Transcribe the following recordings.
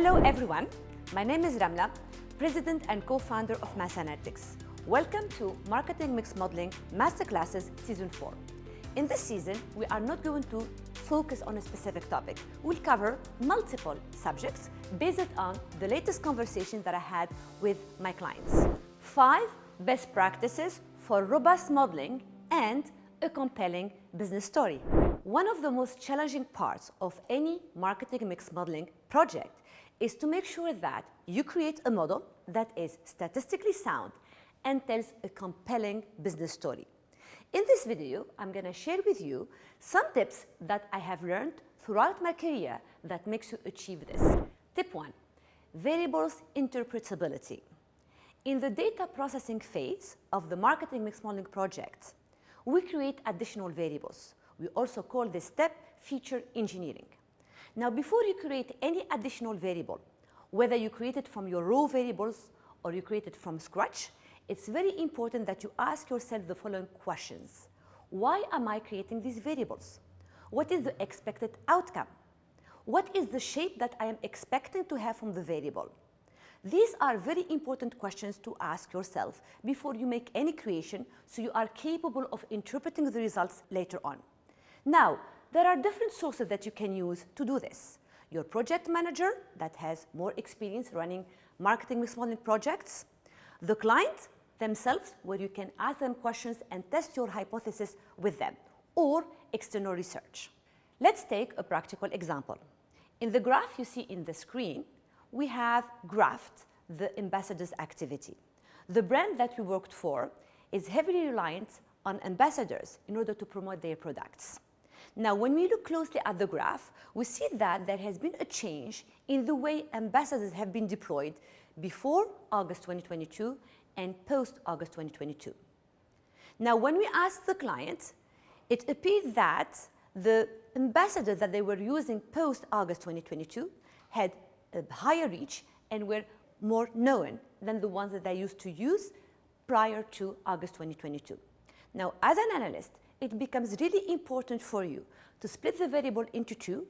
Hello everyone, my name is Ramla, President and co-founder of Mass Analytics. Welcome to Marketing Mix Modeling Masterclasses Season 4. In this season, we are not going to focus on a specific topic. We'll cover multiple subjects based on the latest conversation that I had with my clients. 5 best practices for robust modeling and a compelling business story. One of the most challenging parts of any marketing mix modeling project is to make sure that you create a model that is statistically sound and tells a compelling business story. In this video, I'm going to share with you some tips that I have learned throughout my career that makes you achieve this. Tip 1, variables interpretability. In the data processing phase of the marketing mix modeling project, we create additional variables. We also call this step feature engineering. Now, before you create any additional variable, whether you create it from your raw variables or you create it from scratch, it's very important that you ask yourself the following questions. Why am I creating these variables? What is the expected outcome? What is the shape that I am expecting to have from the variable? These are very important questions to ask yourself before you make any creation, so you are capable of interpreting the results later on. Now, there are different sources that you can use to do this. Your project manager that has more experience running marketing mix modeling projects, the client themselves, where you can ask them questions and test your hypothesis with them, or external research. Let's take a practical example. In the graph you see in the screen, we have graphed the ambassadors' activity. The brand that we worked for is heavily reliant on ambassadors in order to promote their products. Now, when we look closely at the graph, we see that there has been a change in the way ambassadors have been deployed before August 2022 and post-August 2022. Now, when we asked the client, it appeared that the ambassadors that they were using post-August 2022 had a higher reach and were more known than the ones that they used to use prior to August 2022. Now, as an analyst, it becomes really important for you to split the variable into 2,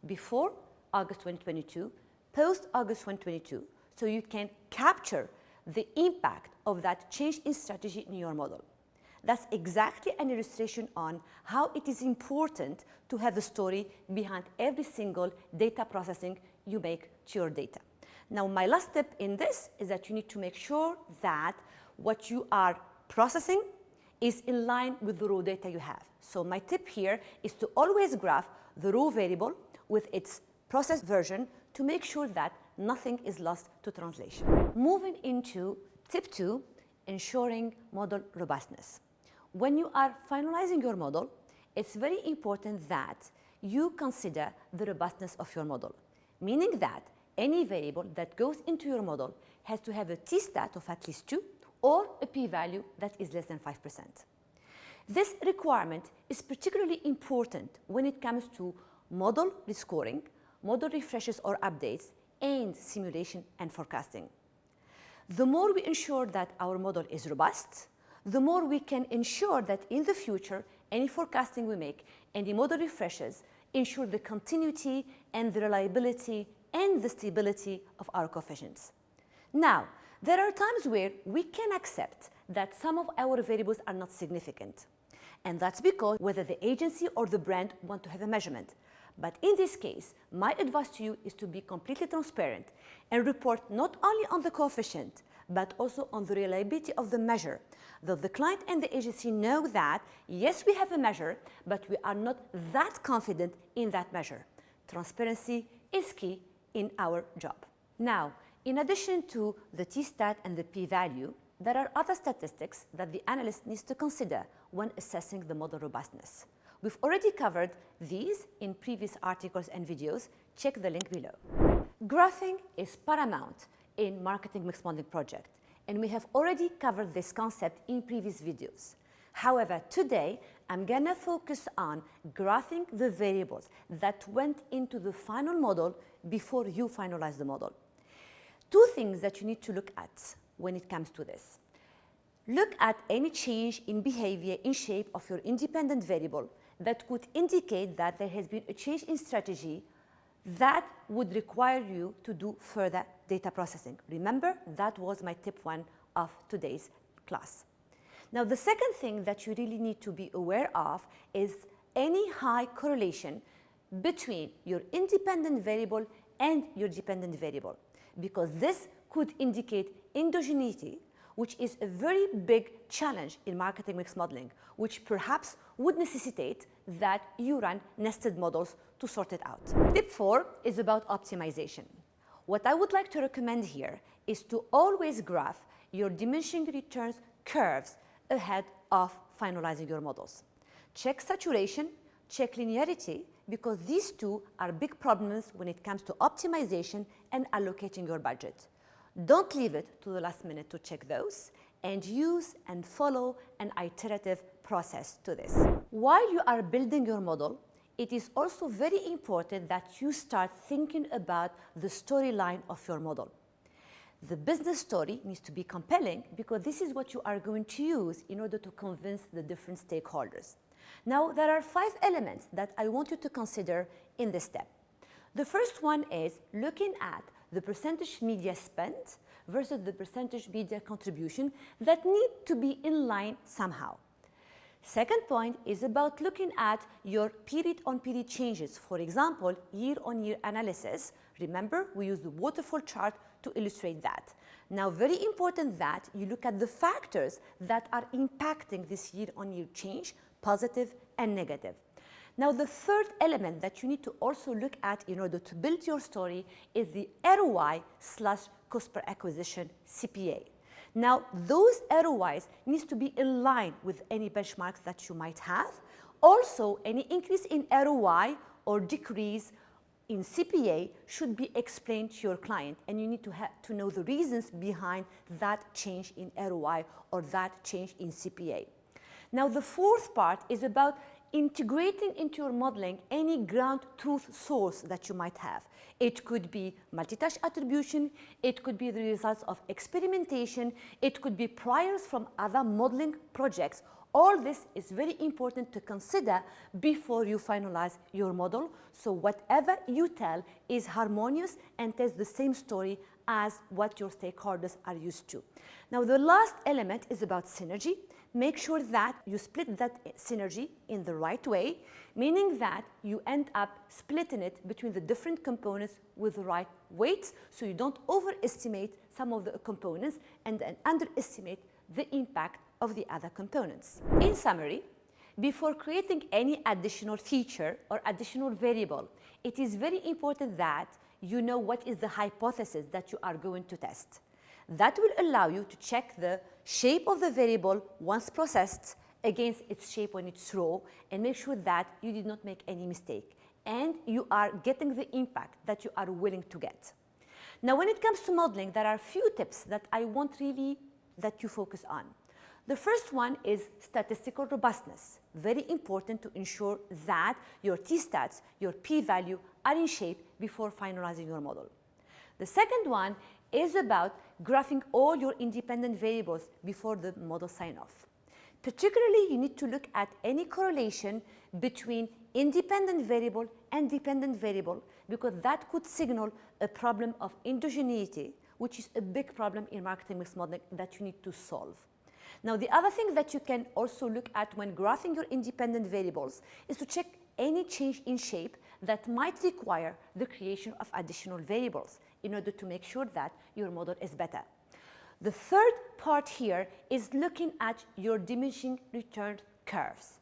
before August 2022, post-August 2022, so you can capture the impact of that change in strategy in your model. That's exactly an illustration on how it is important to have a story behind every single data processing you make to your data. Now, my last tip in this is that you need to make sure that what you are processing is in line with the raw data you have. So my tip here is to always graph the raw variable with its processed version to make sure that nothing is lost to translation. Moving into tip 2, ensuring model robustness. When you are finalizing your model, it's very important that you consider the robustness of your model, meaning that any variable that goes into your model has to have a t-stat of at least 2 or a p-value that is less than 5%. This requirement is particularly important when it comes to model rescoring, model refreshes or updates, and simulation and forecasting. The more we ensure that our model is robust, the more we can ensure that in the future, any forecasting we make, any model refreshes, ensure the continuity and the reliability and the stability of our coefficients. Now, there are times where we can accept that some of our variables are not significant. And that's because whether the agency or the brand want to have a measurement. But in this case, my advice to you is to be completely transparent and report not only on the coefficient, but also on the reliability of the measure. Though the client and the agency know that, yes, we have a measure, but we are not that confident in that measure. Transparency is key in our job. Now, in addition to the t-stat and the p-value, there are other statistics that the analyst needs to consider when assessing the model robustness. We've already covered these in previous articles and videos. Check the link below. Graphing is paramount in marketing mix modeling project, and we have already covered this concept in previous videos. However, today I'm gonna focus on graphing the variables that went into the final model before you finalize the model. 2 things that you need to look at when it comes to this. Look at any change in behavior, in shape of your independent variable that could indicate that there has been a change in strategy that would require you to do further data processing. Remember, that was my tip 1 of today's class. Now, the second thing that you really need to be aware of is any high correlation between your independent variable and your dependent variable, because this could indicate endogeneity, which is a very big challenge in marketing mix modeling, which perhaps would necessitate that you run nested models to sort it out. Tip 4 is about optimization. What I would like to recommend here is to always graph your diminishing returns curves ahead of finalizing your models. Check saturation, check linearity, because these two are big problems when it comes to optimization and allocating your budget. Don't leave it to the last minute to check those, and use and follow an iterative process to this. While you are building your model, it is also very important that you start thinking about the storyline of your model. The business story needs to be compelling, because this is what you are going to use in order to convince the different stakeholders. Now, there are 5 elements that I want you to consider in this step. The first one is looking at the percentage media spent versus the percentage media contribution that need to be in line somehow. Second point is about looking at your period-on-period changes. For example, year-on-year analysis. Remember, we use the waterfall chart to illustrate that. Now, very important that you look at the factors that are impacting this year-on-year change, positive and negative. Now, the third element that you need to also look at in order to build your story is the ROI/cost per acquisition CPA. Now, those ROIs need to be in line with any benchmarks that you might have. Also, any increase in ROI or decrease in CPA should be explained to your client, and you need to know the reasons behind that change in ROI or that change in CPA. Now, the fourth part is about integrating into your modeling any ground truth source that you might have. It could be multi-touch attribution, it could be the results of experimentation, it could be priors from other modeling projects. All this is very important to consider before you finalize your model, so whatever you tell is harmonious and tells the same story as what your stakeholders are used to. Now, the last element is about synergy. Make sure that you split that synergy in the right way, meaning that you end up splitting it between the different components with the right weights, so you don't overestimate some of the components and then underestimate the impact of the other components. In summary, before creating any additional feature or additional variable, it is very important that you know what is the hypothesis that you are going to test. That will allow you to check the shape of the variable once processed against its shape on its row, and make sure that you did not make any mistake and you are getting the impact that you are willing to get. Now, when it comes to modeling, there are a few tips that I want really that you focus on. The first one is statistical robustness. Very important to ensure that your t-stats, your p-value are in shape before finalizing your model. The second one is about graphing all your independent variables before the model sign-off. Particularly, you need to look at any correlation between independent variable and dependent variable, because that could signal a problem of endogeneity, which is a big problem in marketing mix modeling that you need to solve. Now, the other thing that you can also look at when graphing your independent variables is to check any change in shape that might require the creation of additional variables in order to make sure that your model is better. The third part here is looking at your diminishing return curves.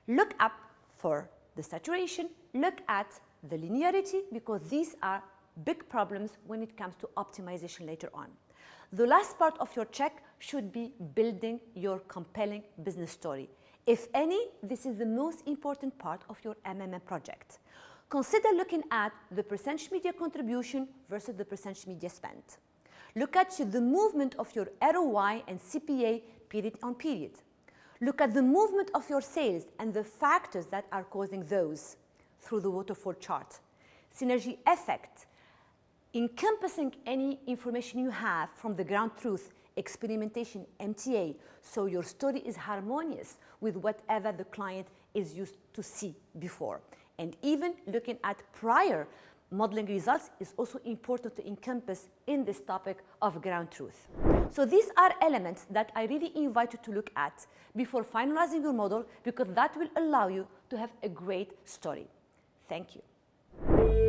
Look up for the saturation, look at the linearity, because these are big problems when it comes to optimization later on. The last part of your check should be building your compelling business story. If any, this is the most important part of your MMM project. Consider looking at the percentage media contribution versus the percentage media spent. Look at the movement of your ROI and CPA period on period. Look at the movement of your sales and the factors that are causing those through the waterfall chart. Synergy effect, encompassing any information you have from the ground truth, experimentation, MTA, so your story is harmonious with whatever the client is used to see before. And even looking at prior modeling results is also important to encompass in this topic of ground truth. So these are elements that I really invite you to look at before finalizing your model, because that will allow you to have a great story. Thank you.